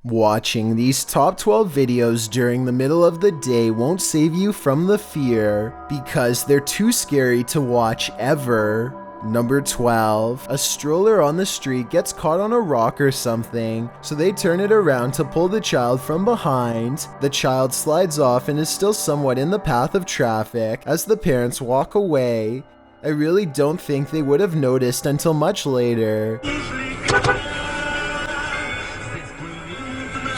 Watching these top 12 videos during the middle of the day won't save you from the fear because they're too scary to watch ever. Number 12. A stroller on the street gets caught on a rock or something, so they turn it around to pull the child from behind. The child slides off and is still somewhat in the path of traffic as the parents walk away. I really don't think they would have noticed until much later.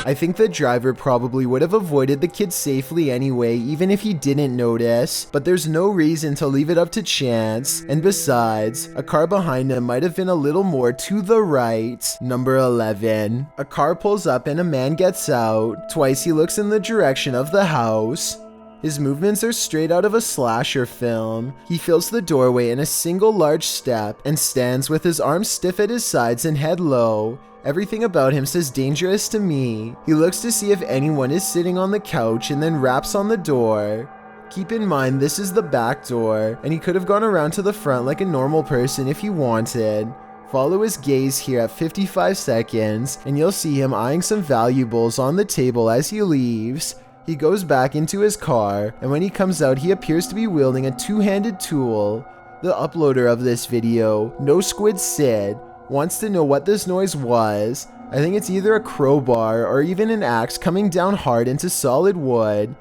I think the driver probably would have avoided the kid safely anyway, even if he didn't notice, but there's no reason to leave it up to chance, and besides, a car behind him might have been a little more to the right. Number 11. A car pulls up and a man gets out. Twice he looks in the direction of the house. His movements are straight out of a slasher film. He fills the doorway in a single large step and stands with his arms stiff at his sides and head low. Everything about him says dangerous to me. He looks to see if anyone is sitting on the couch and then raps on the door. Keep in mind this is the back door, and he could have gone around to the front like a normal person if he wanted. Follow his gaze here at 55 seconds and you'll see him eyeing some valuables on the table as he leaves. He goes back into his car, and when he comes out he appears to be wielding a two-handed tool. The uploader of this video, No Squid Sid, wants to know what this noise was. I think it's either a crowbar or even an axe coming down hard into solid wood.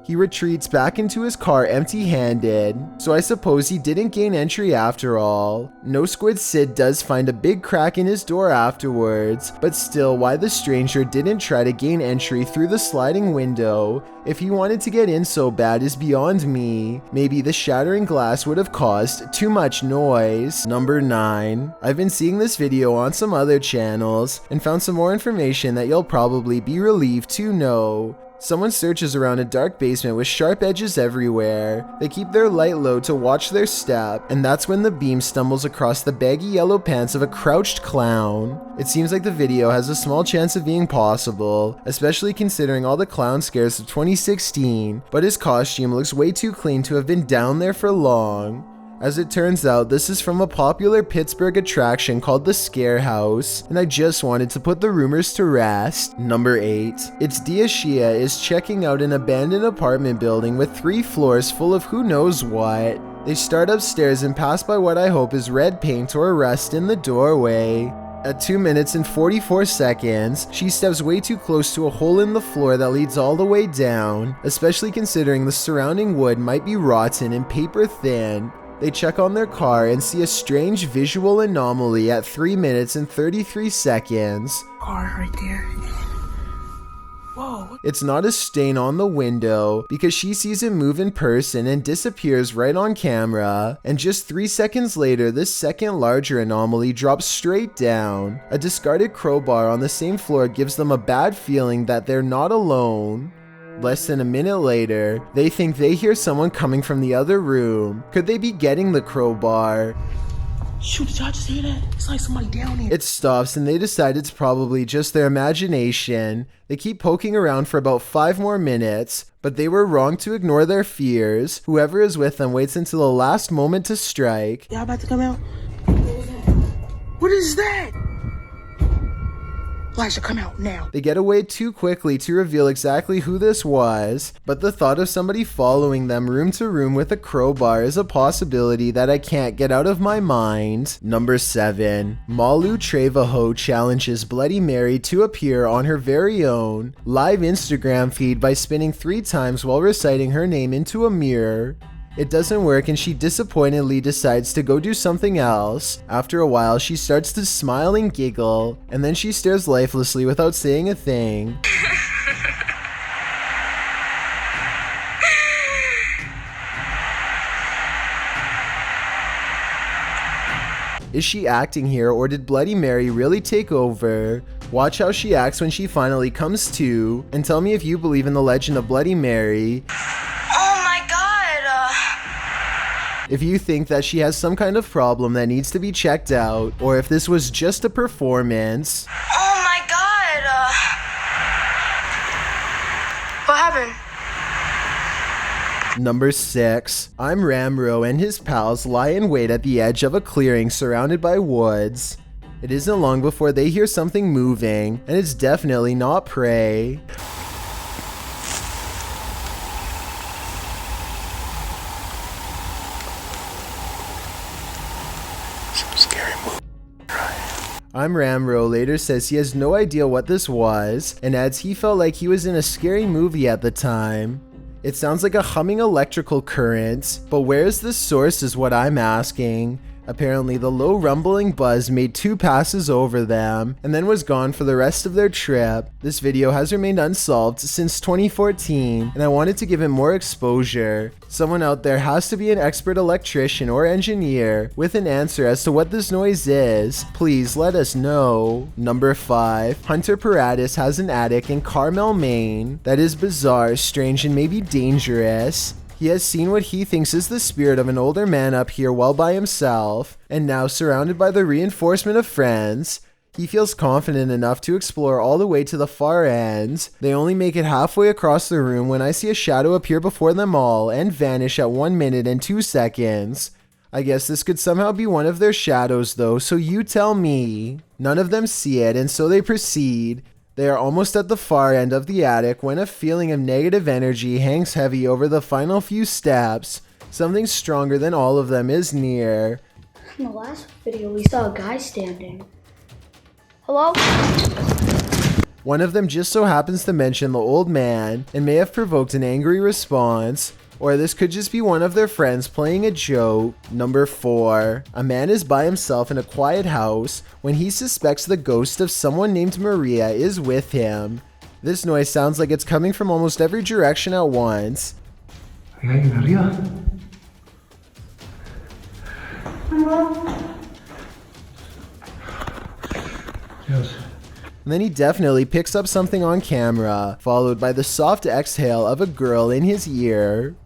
He retreats back into his car empty-handed, so I suppose he didn't gain entry after all. No Squid Sid does find a big crack in his door afterwards, but still, why the stranger didn't try to gain entry through the sliding window if he wanted to get in so bad is beyond me. Maybe the shattering glass would have caused too much noise. Number 9. I've been seeing this video on some other channels and found some more information that you'll probably be relieved to know. Someone searches around a dark basement with sharp edges everywhere. They keep their light low to watch their step, and that's when the beam stumbles across the baggy yellow pants of a crouched clown. It seems like the video has a small chance of being possible, especially considering all the clown scares of 2016, but his costume looks way too clean to have been down there for long. As it turns out, this is from a popular Pittsburgh attraction called the Scare House, and I just wanted to put the rumors to rest. Number 8. It's Shia is checking out an abandoned apartment building with 3 floors full of who knows what. They start upstairs and pass by what I hope is red paint or a rust in the doorway. At 2 minutes and 44 seconds, she steps way too close to a hole in the floor that leads all the way down, especially considering the surrounding wood might be rotten and paper thin. They check on their car and see a strange visual anomaly at 3 minutes and 33 seconds. Car right there. Whoa. It's not a stain on the window because she sees it move in person and disappears right on camera. And just 3 seconds later, this second larger anomaly drops straight down. A discarded crowbar on the same floor gives them a bad feeling that they're not alone. Less than a minute later, they think they hear someone coming from the other room. Could they be getting the crowbar? Shoot, did y'all just hear that? It's like somebody down here. It stops and they decide it's probably just their imagination. They keep poking around for about 5 more minutes, but they were wrong to ignore their fears. Whoever is with them waits until the last moment to strike. Y'all about to come out? What is that? Elijah, come out now. They get away too quickly to reveal exactly who this was, but the thought of somebody following them room to room with a crowbar is a possibility that I can't get out of my mind. Number 7. Malu Trevaho challenges Bloody Mary to appear on her very own live Instagram feed by spinning 3 times while reciting her name into a mirror. It doesn't work and she disappointedly decides to go do something else. After a while, she starts to smile and giggle, and then she stares lifelessly without saying a thing. Is she acting here, or did Bloody Mary really take over? Watch how she acts when she finally comes to, and tell me if you believe in the legend of Bloody Mary. If you think that she has some kind of problem that needs to be checked out, or if this was just a performance. Oh my god! What happened? Number 6. I'm Ramro and his pals lie in wait at the edge of a clearing surrounded by woods. It isn't long before they hear something moving, and it's definitely not prey. Some scary movie. I'm Ramro later says he has no idea what this was, and adds he felt like he was in a scary movie at the time. It sounds like a humming electrical current, but where's the source is what I'm asking. Apparently the low rumbling buzz made 2 passes over them, and then was gone for the rest of their trip. This video has remained unsolved since 2014, and I wanted to give it more exposure. Someone out there has to be an expert electrician or engineer with an answer as to what this noise is. Please let us know. Number 5. Hunter Paratus has an attic in Carmel, Maine that is bizarre, strange, and maybe dangerous. He has seen what he thinks is the spirit of an older man up here while by himself, and now surrounded by the reinforcement of friends, he feels confident enough to explore all the way to the far end. They only make it halfway across the room when I see a shadow appear before them all and vanish at 1 minute and 2 seconds. I guess this could somehow be one of their shadows though, so you tell me. None of them see it, and so they proceed. They are almost at the far end of the attic when a feeling of negative energy hangs heavy over the final few steps. Something stronger than all of them is near. In the last video, we saw a guy standing. Hello? One of them just so happens to mention the old man and may have provoked an angry response. Or this could just be one of their friends playing a joke. Number 4. A man is by himself in a quiet house when he suspects the ghost of someone named Maria is with him. This noise sounds like it's coming from almost every direction at once. ¿Hay alguien arriba? Dios. And then he definitely picks up something on camera, followed by the soft exhale of a girl in his ear.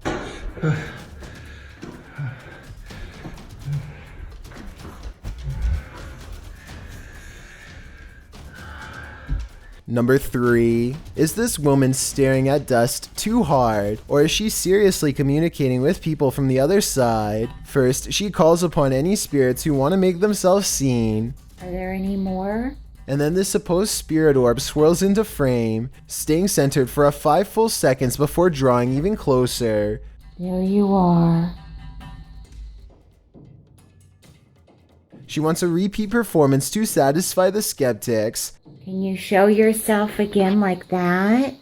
Number 3. Is this woman staring at dust too hard, or is she seriously communicating with people from the other side? First, she calls upon any spirits who want to make themselves seen. Are there any more? And then this supposed spirit orb swirls into frame, staying centered for a 5 full seconds before drawing even closer. There you are. She wants a repeat performance to satisfy the skeptics. Can you show yourself again like that?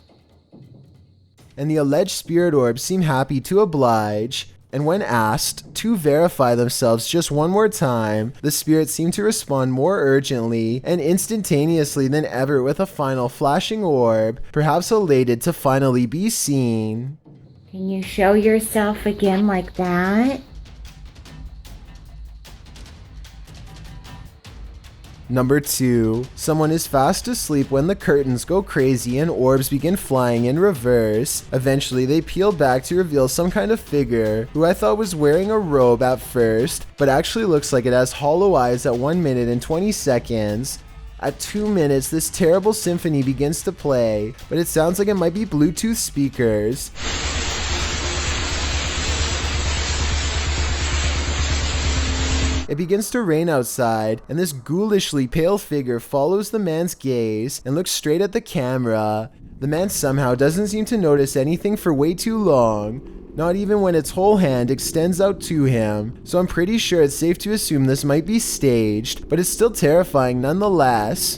And the alleged spirit orbs seem happy to oblige. And when asked to verify themselves just one more time, the spirits seem to respond more urgently and instantaneously than ever with a final flashing orb, perhaps elated to finally be seen. Can you show yourself again like that? Number 2. Someone is fast asleep when the curtains go crazy and orbs begin flying in reverse. Eventually they peel back to reveal some kind of figure who I thought was wearing a robe at first, but actually looks like it has hollow eyes at 1 minute and 20 seconds. At 2 minutes, this terrible symphony begins to play, but it sounds like it might be Bluetooth speakers. It begins to rain outside, and this ghoulishly pale figure follows the man's gaze and looks straight at the camera. The man somehow doesn't seem to notice anything for way too long, not even when its whole hand extends out to him, so I'm pretty sure it's safe to assume this might be staged, but it's still terrifying nonetheless.